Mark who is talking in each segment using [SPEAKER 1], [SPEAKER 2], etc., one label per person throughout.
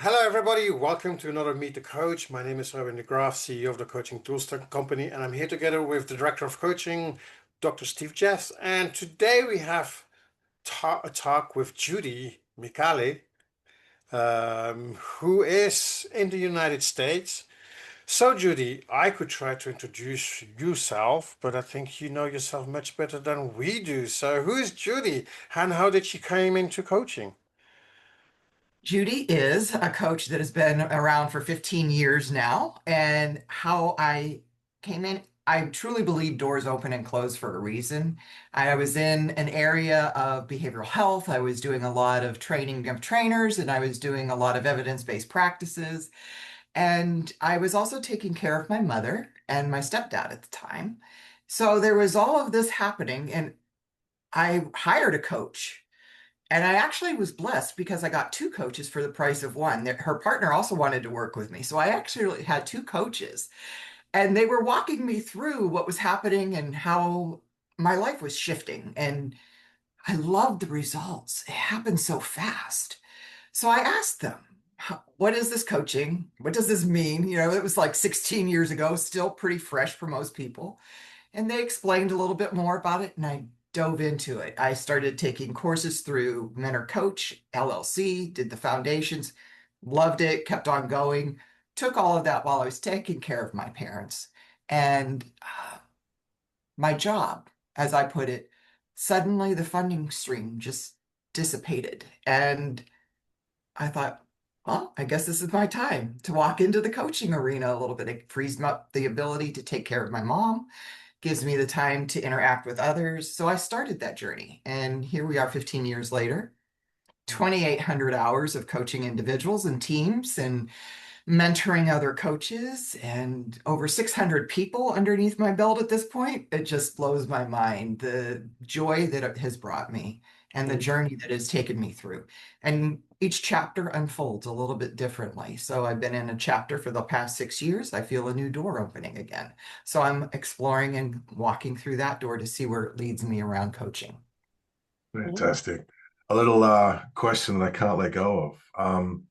[SPEAKER 1] Hello, everybody. Welcome to another Meet the Coach. My name is Robin de Graaf, CEO of the Coaching Tools Company, and I'm here together with the Director of Coaching, Dr. Steve Jeffs. And today we have a talk with Judy Micale, who is in the United States. So, Judy, I could try to introduce yourself, but I think you know yourself much better than we do. So, who is Judy, and how did she came into coaching?
[SPEAKER 2] Judy is a coach that has been around for 15 years now. And how I came in, I truly believe doors open and close for a reason. I was in an area of behavioral health. I was doing a lot of training of trainers, and I was doing a lot of evidence-based practices. And I was also taking care of my mother and my stepdad at the time. So there was all of this happening, and I hired a coach. And I actually was blessed because I got two coaches for the price of one. Her partner also wanted to work with me. So I actually had two coaches, and they were walking me through what was happening and how my life was shifting. And I loved the results. It happened so fast. So I asked them, what is this coaching? What does this mean? It was like 16 years ago, still pretty fresh for most people. And they explained a little bit more about it, and I dove into it. I started taking courses through Mentor Coach, LLC, did the foundations, loved it, kept on going, took all of that while I was taking care of my parents. And my job, as I put it, suddenly the funding stream just dissipated. And I thought, well, I guess this is my time to walk into the coaching arena a little bit. It frees me up the ability to take care of my mom, gives me the time to interact with others. So I started that journey. And here we are 15 years later, 2,800 hours of coaching individuals and teams and mentoring other coaches, and over 600 people underneath my belt at this point. It just blows my mind, the joy that it has brought me and the journey that has taken me through. And each chapter unfolds a little bit differently. So I've been in a chapter for the past 6 years. I feel a new door opening again. So I'm exploring and walking through that door to see where it leads me around coaching.
[SPEAKER 3] Fantastic. A little question that I can't let go of.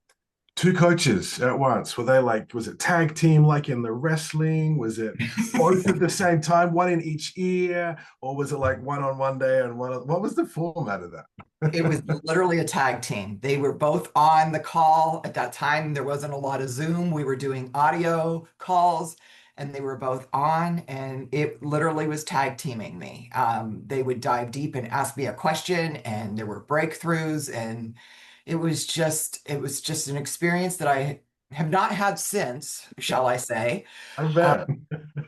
[SPEAKER 3] Two coaches at once. Were they like, was it tag team like in the wrestling? Was it both at the same time, one in each ear? Or was it like one on one day and one on, what was the format of
[SPEAKER 2] It was
[SPEAKER 3] that?
[SPEAKER 2] literally a tag team. They were both on the call at that time. There wasn't a lot of Zoom. We were doing audio calls, and they were both on, and it literally was tag teaming me. They would dive deep and ask me a question, and there were breakthroughs, and it was just an experience that I have not had since, shall I say,
[SPEAKER 3] I
[SPEAKER 2] uh,
[SPEAKER 3] bet.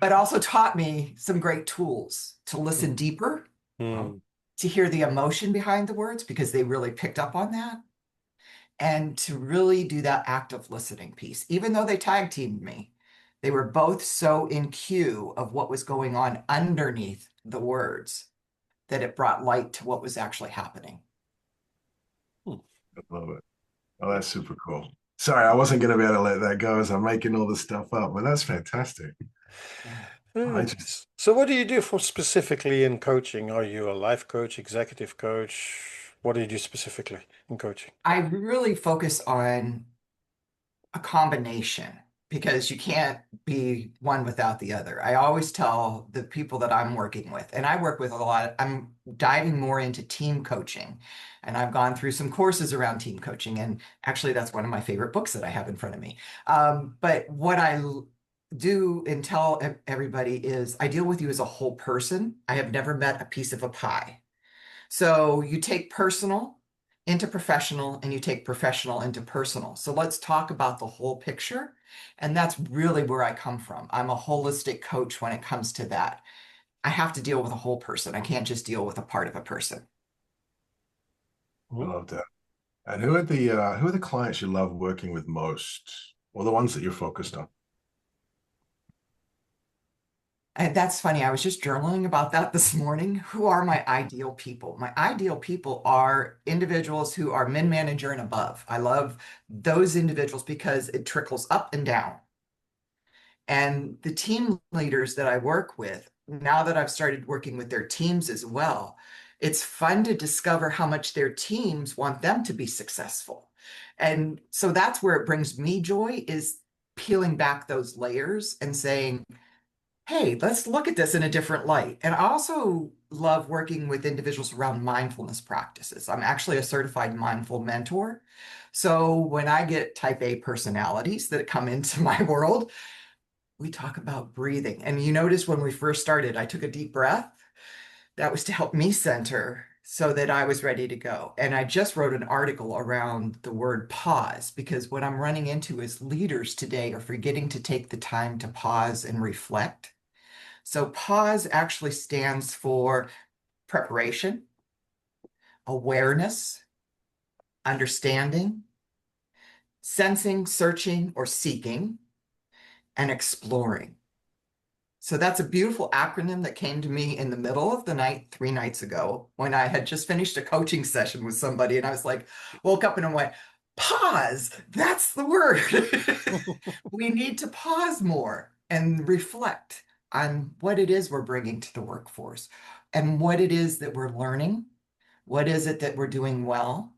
[SPEAKER 2] but also taught me some great tools to listen deeper,
[SPEAKER 1] Hmm.
[SPEAKER 2] to hear the emotion behind the words because they really picked up on that, and to really do that active listening piece. Even though they tag teamed me, they were both so in cue of what was going on underneath the words that it brought light to what was actually happening.
[SPEAKER 3] I love it. Oh, that's super cool. Sorry, I wasn't going to be able to let that go as I'm making all this stuff up, but that's fantastic.
[SPEAKER 2] Yeah.
[SPEAKER 3] I just,
[SPEAKER 1] So what do you do for specifically in coaching? Are you a life coach, executive coach? What do you do specifically in coaching?
[SPEAKER 2] I really focus on a combination because you can't be one without the other. I always tell the people that I'm working with, and I work with a lot, I'm diving more into team coaching, and I've gone through some courses around team coaching. And actually, that's one of my favorite books that I have in front of me. But what do and tell everybody is I deal with you as a whole person. I have never met a piece of a pie. So you take personal into professional, and you take professional into personal. So let's talk about the whole picture. And that's really where I come from. I'm a holistic coach when it comes to that. I have to deal with a whole person. I can't just deal with a part of a person.
[SPEAKER 3] I
[SPEAKER 1] Mhm.
[SPEAKER 3] love that. And who are the clients you love working with most, or the ones that you're focused on?
[SPEAKER 2] And that's funny. I was just journaling about that this morning. Who are my ideal people? My ideal people are individuals who are mid-manager and above. I love those individuals because it trickles up and down. And the team leaders that I work with, now that I've started working with their teams as well, it's fun to discover how much their teams want them to be successful. And so that's where it brings me joy, is peeling back those layers and saying, hey, let's look at this in a different light. And I also love working with individuals around mindfulness practices. I'm actually a certified mindful mentor. So when I get type A personalities that come into my world, we talk about breathing. And you notice when we first started, I took a deep breath. That was to help me center so that I was ready to go. And I just wrote an article around the word pause, because what I'm running into is leaders today are forgetting to take the time to pause and reflect. So pause actually stands for preparation, awareness, understanding, sensing, searching, or seeking, and exploring. So that's a beautiful acronym that came to me in the middle of the night 3 nights ago when I had just finished a coaching session with somebody. And I was like, woke up and I went, pause. That's the word. We need to pause more and reflect on what it is we're bringing to the workforce and what it is that we're learning. What is it that we're doing well?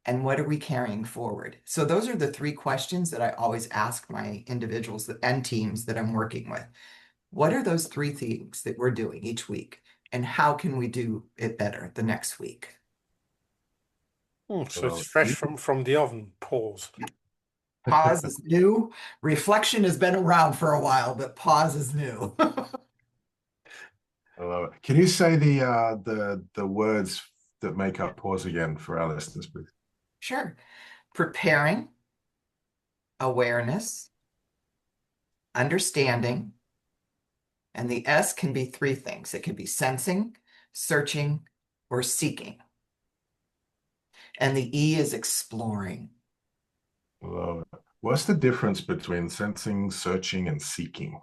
[SPEAKER 2] And what are we carrying forward? So those are the 3 questions that I always ask my individuals and teams that I'm working with. What are those 3 things that we're doing each week? And how can we do it better the next week?
[SPEAKER 1] So it's
[SPEAKER 3] Well,
[SPEAKER 1] fresh from the oven. Pause.
[SPEAKER 2] Pause is new. Reflection has been around for a while, but pause is new.
[SPEAKER 3] I love it. Can you say the words that make up pause again for our listeners, please?
[SPEAKER 2] Sure. Preparing, awareness, understanding, and the S can be 3 things. It can be sensing, searching, or seeking. And the E is exploring.
[SPEAKER 3] I love it. What's the difference between sensing, searching, and seeking?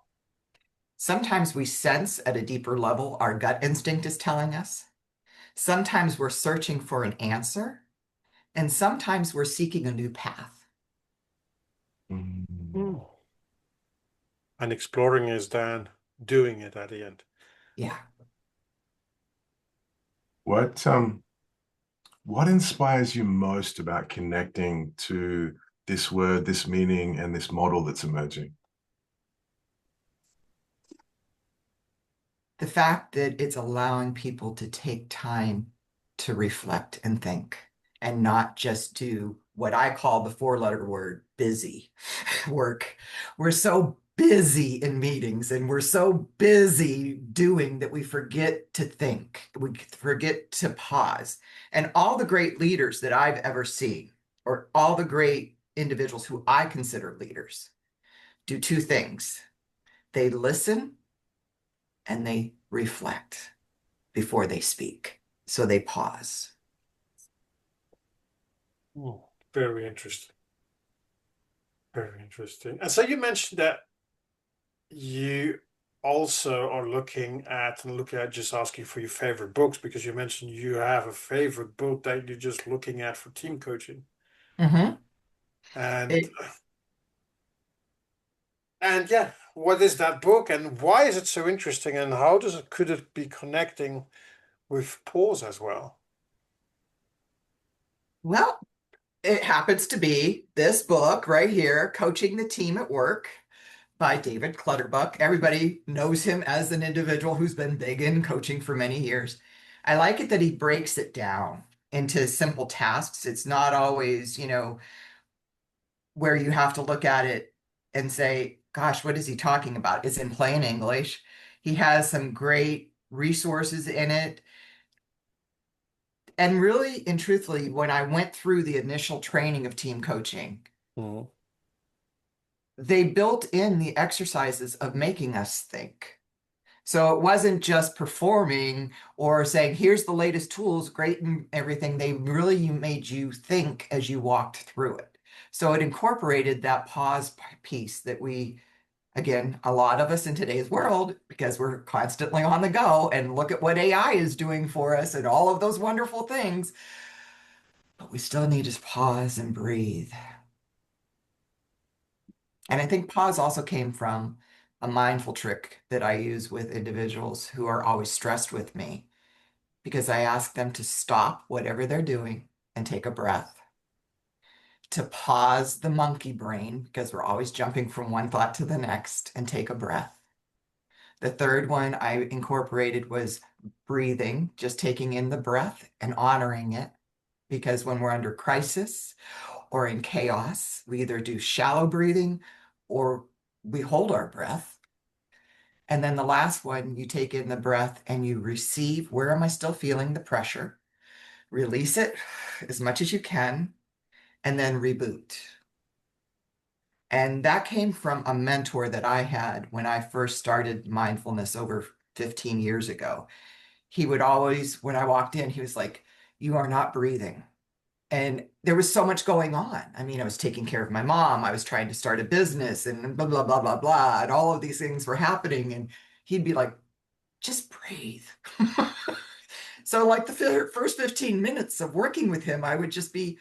[SPEAKER 2] Sometimes we sense at a deeper level, our gut instinct is telling us. Sometimes we're searching for an answer, and sometimes we're seeking a new path.
[SPEAKER 3] Mm.
[SPEAKER 1] Mm. And exploring is then doing it at the end.
[SPEAKER 2] Yeah.
[SPEAKER 3] What what inspires you most about connecting to this word, this meaning, and this model that's emerging?
[SPEAKER 2] The fact that it's allowing people to take time to reflect and think and not just do what I call the 4-letter word busy work. We're so busy in meetings and we're so busy doing that we forget to think, we forget to pause. And all the great leaders that I've ever seen, or all the great individuals who I consider leaders, do 2 things. They listen and they reflect before they speak. So they pause.
[SPEAKER 1] Very interesting. Very interesting. And so you mentioned that you also are looking at just asking for your favorite books, because you mentioned you have a favorite book that you're just looking at for team coaching.
[SPEAKER 2] Mm-hmm.
[SPEAKER 1] And
[SPEAKER 2] It,
[SPEAKER 1] and yeah, what is that book and why is it so interesting, and how does it could it be connecting with pause as well?
[SPEAKER 2] well, it happens to be this book right here, Coaching the Team at Work by David Clutterbuck. Everybody knows him as an individual who's been big in coaching for many years. I like it that he breaks it down into simple tasks. It's not always, where you have to look at it and say, gosh, what is he talking about? It's in plain English. He has some great resources in it. And really and truthfully, when I went through the initial training of team coaching,
[SPEAKER 1] Mhm.
[SPEAKER 2] they built in the exercises of making us think. So it wasn't just performing or saying, here's the latest tools, great and everything. They really made you think as you walked through it. So it incorporated that pause piece that we, again, a lot of us in today's world, because we're constantly on the go and look at what AI is doing for us and all of those wonderful things, but we still need to pause and breathe. And I think pause also came from a mindful trick that I use with individuals who are always stressed with me, because I ask them to stop whatever they're doing and take a breath. to pause the monkey brain, because we're always jumping from one thought to the next, and take a breath. The third one I incorporated was breathing, just taking in the breath and honoring it. Because when we're under crisis or in chaos, we either do shallow breathing or we hold our breath. And then the last one, you take in the breath and you receive, where am I still feeling the pressure? Release it as much as you can, and then reboot. And that came from a mentor that I had when I first started mindfulness over 15 years ago. He would always, when I walked in, he was like, "You are not breathing." And there was so much going on. I mean, I was taking care of my mom, I was trying to start a business, and blah, blah, blah, blah, blah. And all of these things were happening. And he'd be like, "Just breathe." So, like the first 15 minutes of working with him, I would just be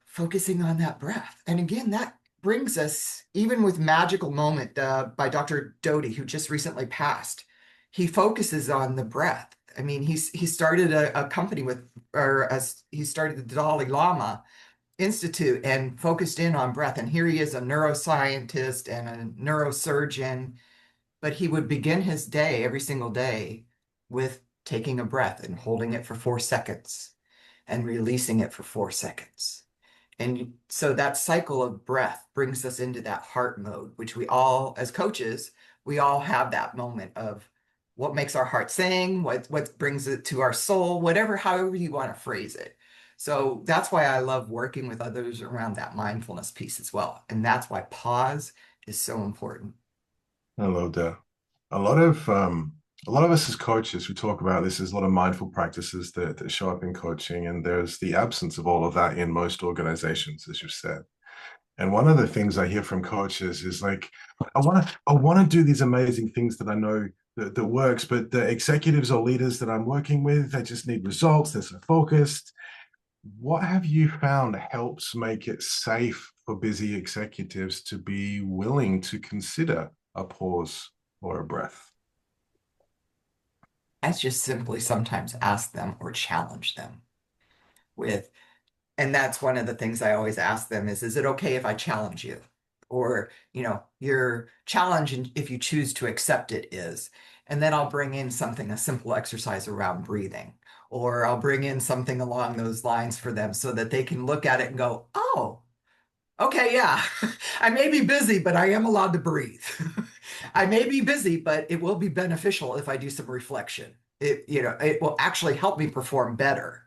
[SPEAKER 2] focusing on that breath. And again, that brings us, even with Magical Moment by Dr. Doty, who just recently passed, he focuses on the breath. I mean, he started a company with, or as he started the Dalai Lama Institute and focused in on breath. And here he is, a neuroscientist and a neurosurgeon, but he would begin his day every single day with taking a breath and holding it for 4 seconds and releasing it for 4 seconds. And so that cycle of breath brings us into that heart mode, which we all, as coaches, we all have that moment of what makes our heart sing, what brings it to our soul, whatever, however you want to phrase it. So that's why I love working with others around that mindfulness piece as well. And that's why pause is so important.
[SPEAKER 3] I love that. A lot of us as coaches who talk about this, there's a lot of mindful practices that show up in coaching, and there's the absence of all of that in most organizations, as you've said. And one of the things I hear from coaches is like, I want to do these amazing things that I know that works, but the executives or leaders that I'm working with, they just need results. They're so focused. What have you found helps make it safe for busy executives to be willing to consider a pause or a breath?
[SPEAKER 2] I just simply sometimes ask them or challenge them with, and that's one of the things I always ask them is it okay if I challenge you? Or, your challenge, and if you choose to accept it, is, and then I'll bring in something, a simple exercise around breathing, or I'll bring in something along those lines for them so that they can look at it and go, "Oh, okay, yeah, I may be busy, but I am allowed to breathe." I may be busy, but it will be beneficial if I do some reflection. It will actually help me perform better.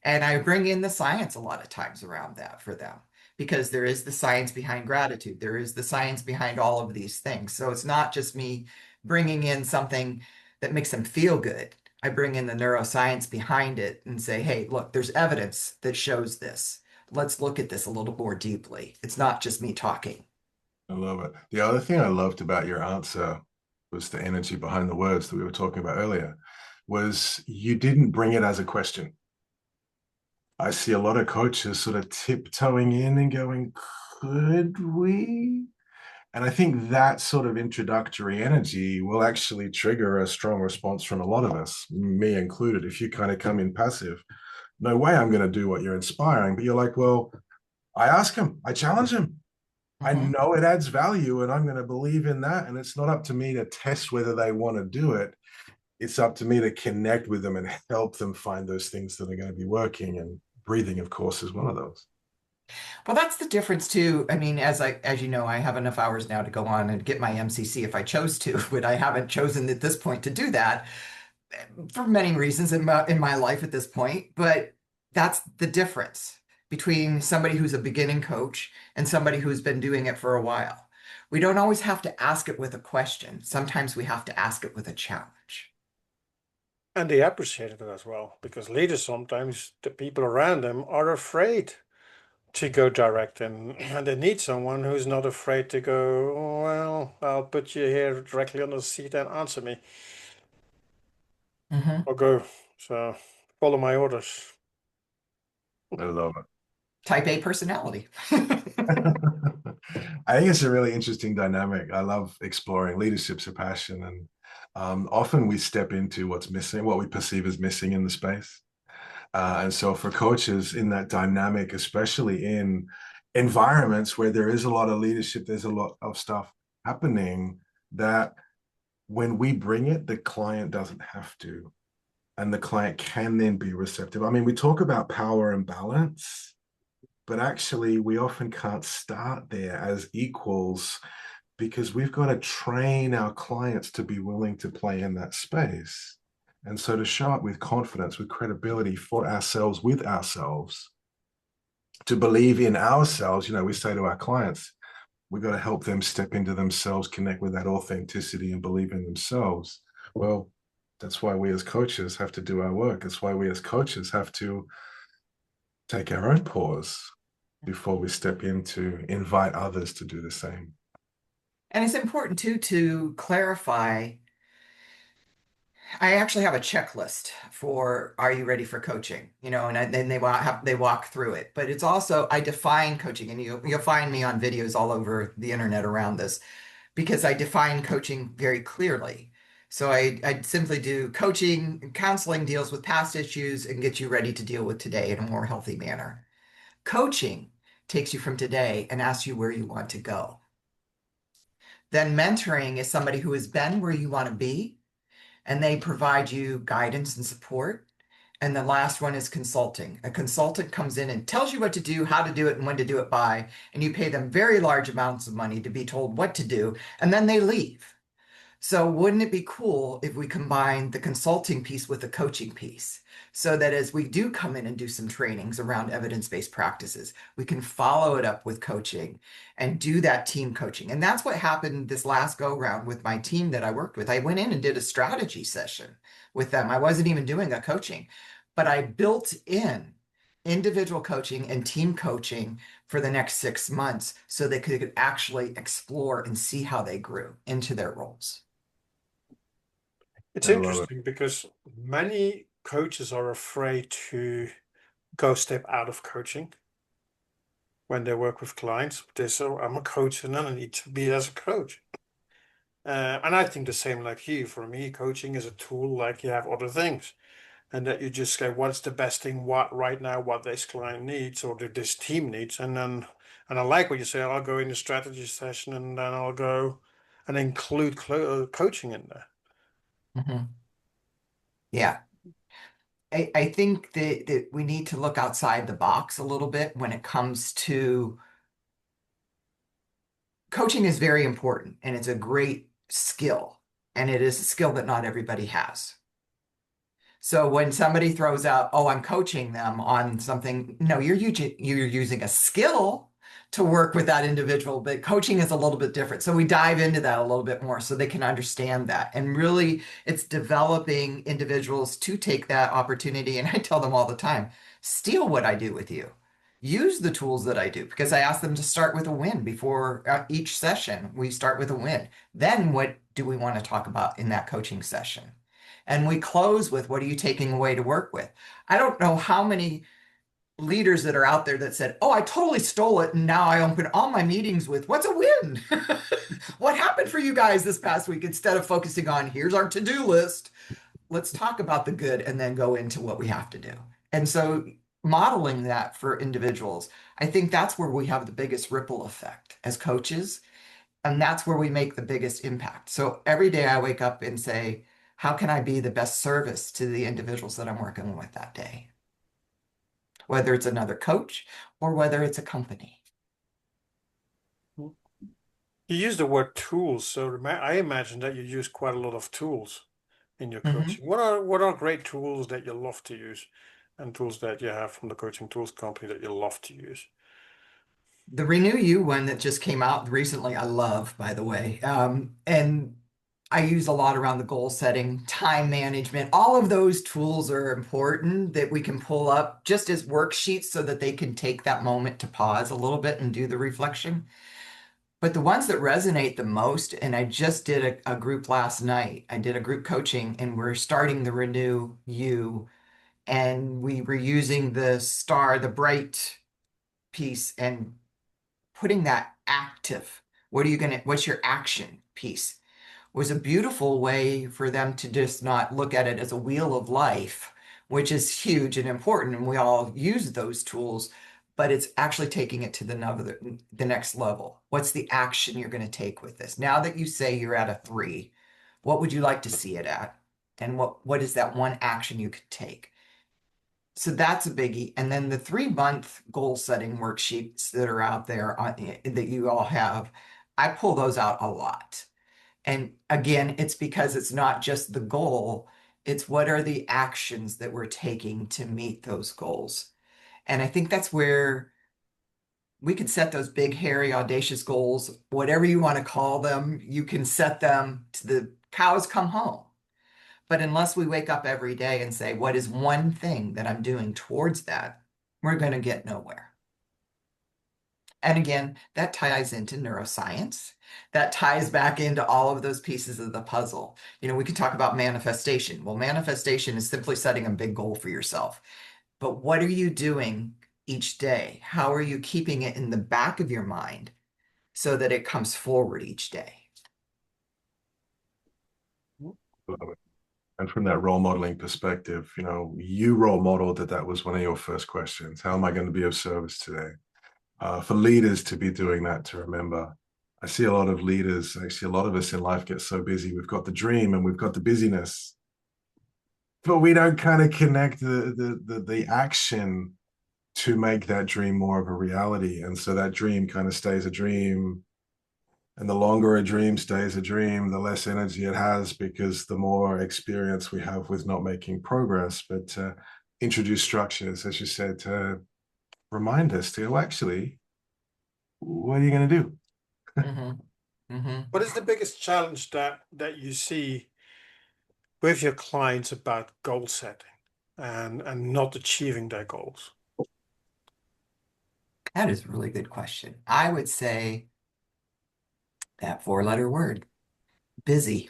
[SPEAKER 2] And I bring in the science a lot of times around that for them, because there is the science behind gratitude. There is the science behind all of these things. So it's not just me bringing in something that makes them feel good. I bring in the neuroscience behind it and say, "Hey, look, there's evidence that shows this. Let's look at this a little more deeply. It's not just me talking."
[SPEAKER 3] I love it. The other thing I loved about your answer was the energy behind the words that we were talking about earlier, was you didn't bring it as a question. I see a lot of coaches sort of tiptoeing in and going, "Could we?" And I think that sort of introductory energy will actually trigger a strong response from a lot of us, me included. If you kind of come in passive, no way I'm going to do what you're inspiring. But you're like, well, I ask him, I challenge him. I
[SPEAKER 2] Mhm.
[SPEAKER 3] know it adds value and I'm going to believe in that. And it's not up to me to test whether they want to do it. It's up to me to connect with them and help them find those things that are going to be working. And breathing, of course, is one of those.
[SPEAKER 2] Well, that's the difference too. I mean, as you know, I have enough hours now to go on and get my MCC if I chose to, but I haven't chosen at this point to do that for many reasons in my life at this point. But that's the difference between somebody who's a beginning coach and somebody who's been doing it for a while. We don't always have to ask it with a question. Sometimes we have to ask it with a challenge.
[SPEAKER 1] And they appreciate it as well, because leaders sometimes, the people around them are afraid to go direct, and they need someone who's not afraid to go, "Oh, well, I'll put you here directly on the seat and answer me,
[SPEAKER 2] Mhm.
[SPEAKER 1] or go, so follow my orders."
[SPEAKER 3] I love it.
[SPEAKER 2] Type A personality.
[SPEAKER 3] I think it's a really interesting dynamic. I love exploring leadership's a passion, and often we step into what's missing, what we perceive as missing in the space. And so for coaches in that dynamic, especially in environments where there is a lot of leadership, there's a lot of stuff happening that when we bring it, the client doesn't have to, and the client can then be receptive. I mean, we talk about power and balance, but actually, we often can't start there as equals because we've got to train our clients to be willing to play in that space. And so to show up with confidence, with credibility for ourselves, with ourselves, to believe in ourselves, we say to our clients, we got to help them step into themselves, connect with that authenticity and believe in themselves. Well, that's why we as coaches have to do our work. That's why we as coaches have to take our own pause before we step in to invite others to do the same.
[SPEAKER 2] And it's important too to clarify. I actually have a checklist for are you ready for coaching? And then they walk through it. But it's also I define coaching, and you'll find me on videos all over the internet around this because I define coaching very clearly. So I simply do coaching, counseling deals with past issues and get you ready to deal with today in a more healthy manner. Coaching takes you from today and asks you where you want to go. Then mentoring is somebody who has been where you want to be, and they provide you guidance and support. And the last one is consulting. A consultant comes in and tells you what to do, how to do it, and when to do it by, and you pay them very large amounts of money to be told what to do, and then they leave. So wouldn't it be cool if we combine the consulting piece with the coaching piece so that as we do come in and do some trainings around evidence-based practices, we can follow it up with coaching and do that team coaching. And that's what happened this last go round with my team that I worked with. I went in and did a strategy session with them. I wasn't even doing a coaching, but I built in individual coaching and team coaching for the next 6 months so they could actually explore and see how they grew into their roles.
[SPEAKER 1] It's
[SPEAKER 3] I love it.
[SPEAKER 1] interesting because many coaches are afraid to go step out of coaching when they work with clients. They say, "Oh, I'm a coach and I need to be as a coach." And I think the same like you. For me, coaching is a tool like you have other things. And that you just go, what's the best thing what right now, what this client needs or this team needs. And I like what you say, I'll go in a strategy session and then I'll go and include coaching in there.
[SPEAKER 2] Mhm. Yeah. I think that we need to look outside the box a little bit when it comes to coaching is very important and it's a great skill. And it is a skill that not everybody has. So when somebody throws out, oh, I'm coaching them on something, no, you're using a skill to work with that individual, but coaching is a little bit different. So we dive into that a little bit more so they can understand that. And really, it's developing individuals to take that opportunity. And I tell them all the time, steal what I do with you. Use the tools that I do because I ask them to start with a win before each session. We start with a win. Then what do we want to talk about in that coaching session? And we close with what are you taking away to work with? I don't know how many leaders that are out there that said, oh, I totally stole it. And now I open all my meetings with what's a win? What happened for you guys this past week? Instead of focusing on here's our to-do list, let's talk about the good and then go into what we have to do. And so modeling that for individuals, I think that's where we have the biggest ripple effect as coaches. And that's where we make the biggest impact. So every day I wake up and say, how can I be the best service to the individuals that I'm working with that day? Whether it's another coach or whether it's a company.
[SPEAKER 1] You use the word tools, so I imagine that you use quite a lot of tools in your
[SPEAKER 2] Mhm.
[SPEAKER 1] coaching. What are great tools that you love to use and tools that you have from the coaching tools company that you love to use?
[SPEAKER 2] The Renew You one that just came out recently, I love, by the way. And I use a lot around the goal setting, time management. All of those tools are important that we can pull up just as worksheets so that they can take that moment to pause a little bit and do the reflection. But the ones that resonate the most, and I just did a group last night. I did a group coaching and we're starting the Renew You, and we were using the star, the bright piece, and putting that active. What's your action piece? Was a beautiful way for them to just not look at it as a wheel of life, which is huge and important. And we all use those tools, but it's actually taking it to the next level. What's the action you're going to take with this? Now that you say you're at a 3, what would you like to see it at? And what is that one action you could take? So that's a biggie. And then the 3-month goal setting worksheets that are out there that you all have, I pull those out a lot. And again, it's because it's not just the goal, it's what are the actions that we're taking to meet those goals. And I think that's where we can set those big, hairy, audacious goals, whatever you want to call them. You can set them to the cows come home. But unless we wake up every day and say, what is one thing that I'm doing towards that, we're going to get nowhere. And again, that ties into neuroscience. That ties back into all of those pieces of the puzzle. You know, we could talk about manifestation. Well, manifestation is simply setting a big goal for yourself. But what are you doing each day? How are you keeping it in the back of your mind so that it comes forward each day?
[SPEAKER 3] And from that role modeling perspective, you role modeled that was one of your first questions. How am I going to be of service today? For leaders to be doing that, to remember, I see a lot of leaders, actually a lot of us in life get so busy. We've got the dream and we've got the busyness, but we don't kind of connect the action to make that dream more of a reality. And so that dream kind of stays a dream. And the longer a dream stays a dream, the less energy it has, because the more experience we have with not making progress. But introduce structures, as you said, to remind us to actually, what are you going to do?
[SPEAKER 1] What is the biggest challenge that you see with your clients about goal setting and not achieving their goals?
[SPEAKER 2] That is a really good question. I would say that 4-letter word, busy.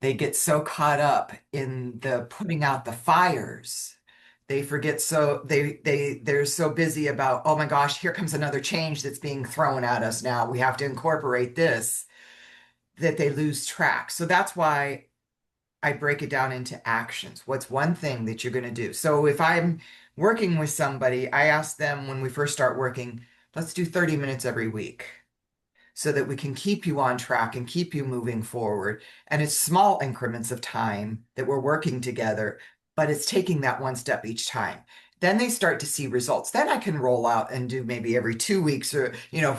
[SPEAKER 2] They get so caught up in the putting out the fires. They forget, so they're so busy about, oh my gosh, here comes another change that's being thrown at us now. We have to incorporate this, that they lose track. So that's why I break it down into actions. What's one thing that you're going to do? So if I'm working with somebody, I ask them when we first start working, let's do 30 minutes every week so that we can keep you on track and keep you moving forward. And it's small increments of time that we're working together, but it's taking that one step each time. Then they start to see results. Then I can roll out and do maybe every 2 weeks or,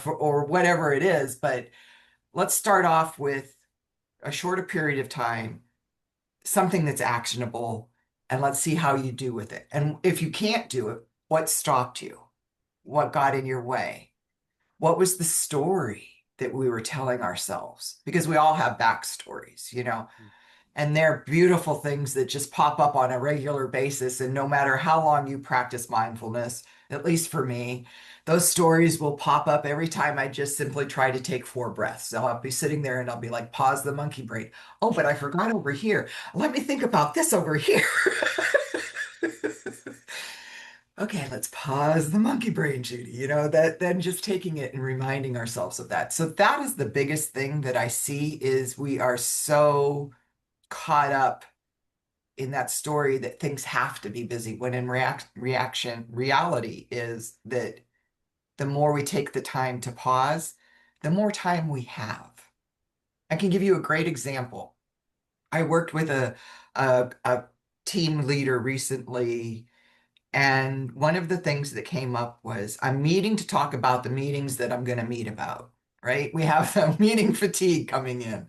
[SPEAKER 2] or whatever it is. But let's start off with a shorter period of time, something that's actionable, and let's see how you do with it. And if you can't do it, what stopped you? What got in your way? What was the story that we were telling ourselves? Because we all have backstories, and they're beautiful things that just pop up on a regular basis. And no matter how long you practice mindfulness, at least for me, those stories will pop up every time I just simply try to take 4 breaths. So I'll be sitting there and I'll be like, pause the monkey brain. Oh, but I forgot over here. Let me think about this over here. Okay, let's pause the monkey brain, Judy. That then just taking it and reminding ourselves of that. So that is the biggest thing that I see is we are so caught up in that story that things have to be busy, when in reality is that the more we take the time to pause, the more time we have. I can give you a great example. I worked with a team leader recently, and one of the things that came up was I'm meeting to talk about the meetings that I'm going to meet about, right? We have a meeting fatigue coming in.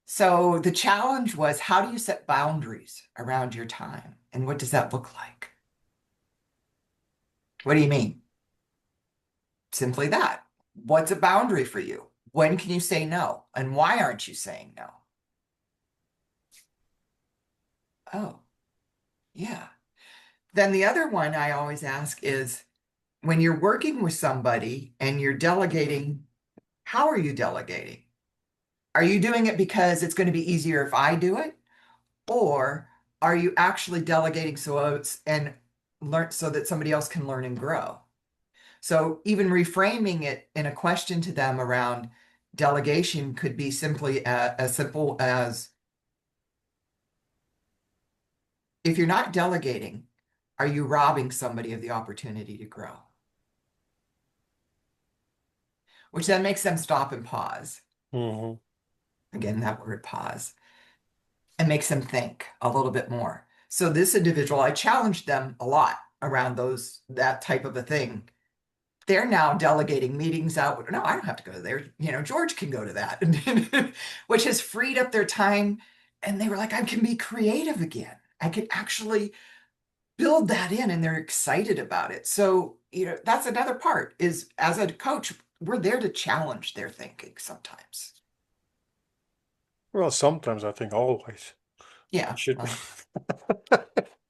[SPEAKER 2] So the challenge was, how do you set boundaries around your time? And what does that look like? What do you mean? Simply that. What's a boundary for you? When can you say no? And why aren't you saying no? Oh, yeah. Then the other one I always ask is, when you're working with somebody and you're delegating, how are you delegating? Are you doing it because it's going to be easier if I do it? Or are you actually delegating so that somebody else can learn and grow? So even reframing it in a question to them around delegation could be simply as simple as, if you're not delegating, are you robbing somebody of the opportunity to grow? Which then makes them stop and pause.
[SPEAKER 1] Hmm.
[SPEAKER 2] Again, that word pause, and makes them think a little bit more. So this individual, I challenged them a lot around that type of a thing. They're now delegating meetings out. No, I don't have to go there. George can go to that, which has freed up their time. And they were like, I can be creative again. I can actually build that in, and they're excited about it. So, that's another part is as a coach, we're there to challenge their thinking sometimes.
[SPEAKER 1] Well, sometimes I think always.
[SPEAKER 2] Yeah,
[SPEAKER 1] You should.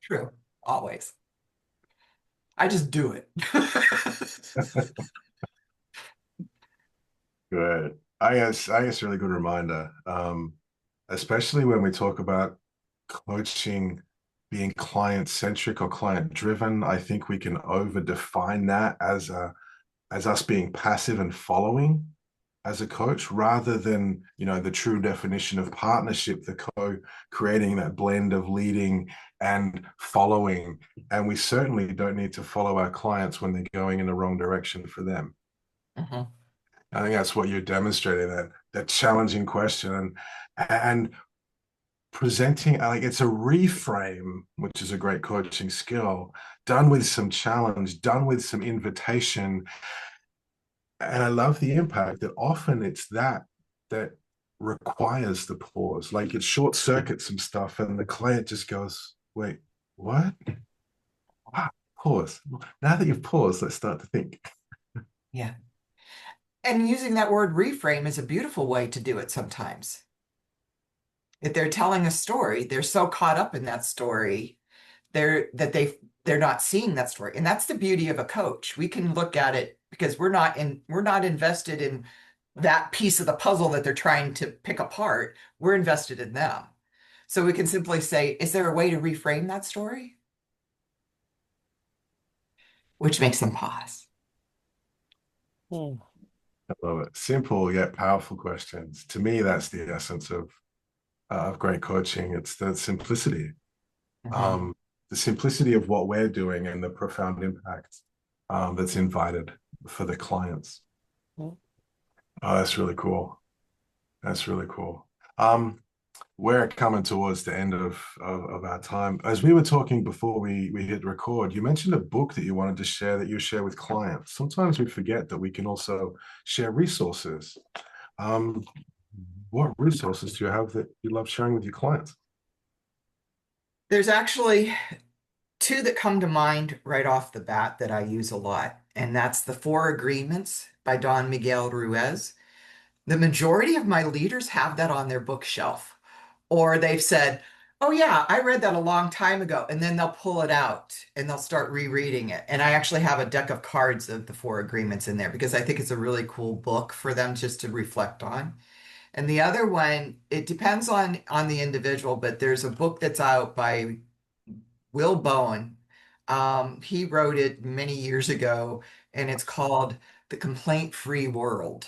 [SPEAKER 2] true. Always. I just do it.
[SPEAKER 3] Good. I guess really good reminder. Especially when we talk about coaching being client centric or client driven. I think we can over define that as us being passive and following as a coach rather than the true definition of partnership, the co-creating that blend of leading and following. And we certainly don't need to follow our clients when they're going in the wrong direction for them.
[SPEAKER 2] Mhm.
[SPEAKER 3] I think that's what you're demonstrating, that challenging question and presenting, like, it's a reframe, which is a great coaching skill, done with some challenge, done with some invitation. And I love the impact that often it's that requires the pause. Like, it short circuits some stuff and the client just goes, wait, what? Ah, pause. Now that you've paused, let's start to think.
[SPEAKER 2] Yeah. And using that word reframe is a beautiful way to do it sometimes. If they're telling a story, they're so caught up in that story, they're not seeing that story. And that's the beauty of a coach. We can look at it because we're not invested in that piece of the puzzle that they're trying to pick apart. We're invested in them. So we can simply say, is there a way to reframe that story? Which makes them pause.
[SPEAKER 1] Hmm.
[SPEAKER 3] I love it. Simple yet powerful questions. To me, that's the essence of great coaching. It's
[SPEAKER 2] Mhm.
[SPEAKER 3] um, the simplicity of what we're doing and the profound impact that's invited for the clients.
[SPEAKER 1] Hmm.
[SPEAKER 3] Oh, that's really cool. That's really cool. Um, we're coming towards the end of our time. As we were talking before we hit record, you mentioned a book that you wanted to share that you share with clients. Sometimes we forget that we can also share resources. Um, what resources do you have that you love sharing with your clients?
[SPEAKER 2] There's actually two that come to mind right off the bat that I use a lot, and that's the Four Agreements by Don Miguel Ruiz. The majority of my leaders have that on their bookshelf, or they've said, oh, yeah, I read that a long time ago. And then they'll pull it out and they'll start rereading it. And I actually have a deck of cards of the Four Agreements in there because I think it's a really cool book for them just to reflect on. And the other one, it depends on the individual, but there's a book that's out by Will Bowen. He wrote it many years ago, and it's called The Complaint-Free World.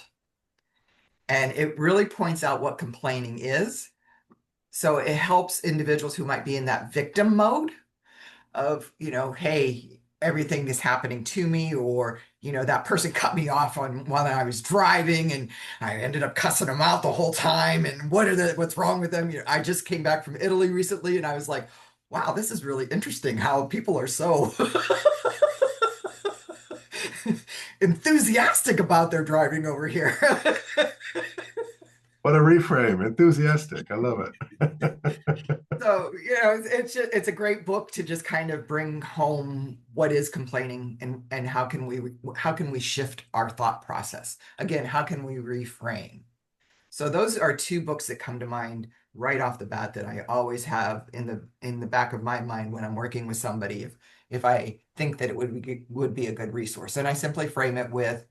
[SPEAKER 2] And it really points out what complaining is. So it helps individuals who might be in that victim mode of, hey, everything is happening to me, or, that person cut me off on while I was driving and I ended up cussing them out the whole time. And what's wrong with them? I just came back from Italy recently and I was like, wow, this is really interesting how people are so enthusiastic about their driving over here.
[SPEAKER 3] What a reframe. Enthusiastic. I love it.
[SPEAKER 2] So, it's a great book to just kind of bring home what is complaining and how can we shift our thought process. Again, how can we reframe? So those are two books that come to mind right off the bat that I always have in the back of my mind when I'm working with somebody if I think that it would be a good resource. And I simply frame it with,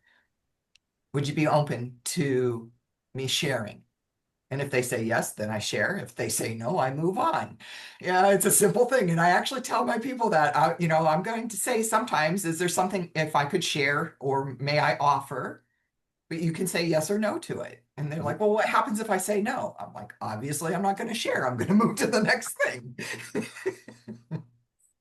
[SPEAKER 2] would you be open to me sharing? And if they say yes, then I share. If they say no, I move on. Yeah, it's a simple thing. And I actually tell my people that, I'm going to say sometimes, is there something if I could share or may I offer? But you can say yes or no to it. And they're like, well, what happens if I say no? I'm like, obviously, I'm not going to share. I'm going to move to the next thing.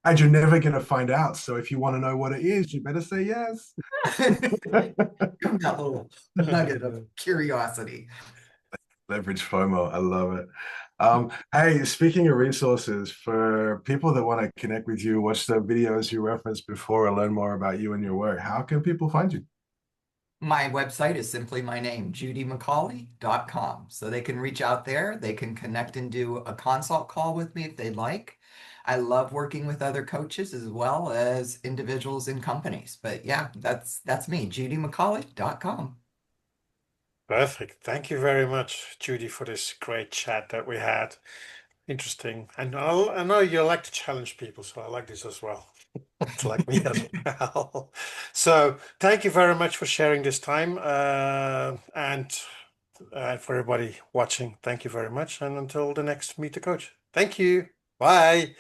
[SPEAKER 3] And you're never going to find out. So if you want to know what it is, you better say yes.
[SPEAKER 2] That little nugget of curiosity.
[SPEAKER 3] Leverage FOMO. I love it. Hey, speaking of resources, for people that want to connect with you, watch the videos you referenced before, or learn more about you and your work, how can people find you?
[SPEAKER 2] My website is simply my name, judymicale.com. So they can reach out there, they can connect and do a consult call with me if they'd like. I love working with other coaches as well as individuals in companies. But yeah, that's me, judymicale.com.
[SPEAKER 1] Perfect. Thank you very much, Judy, for this great chat that we had. Interesting. And I know you like to challenge people, so I like this as well. It's like me as well. So thank you very much for sharing this time. And for everybody watching, thank you very much. And until the next Meet the Coach. Thank you. Bye.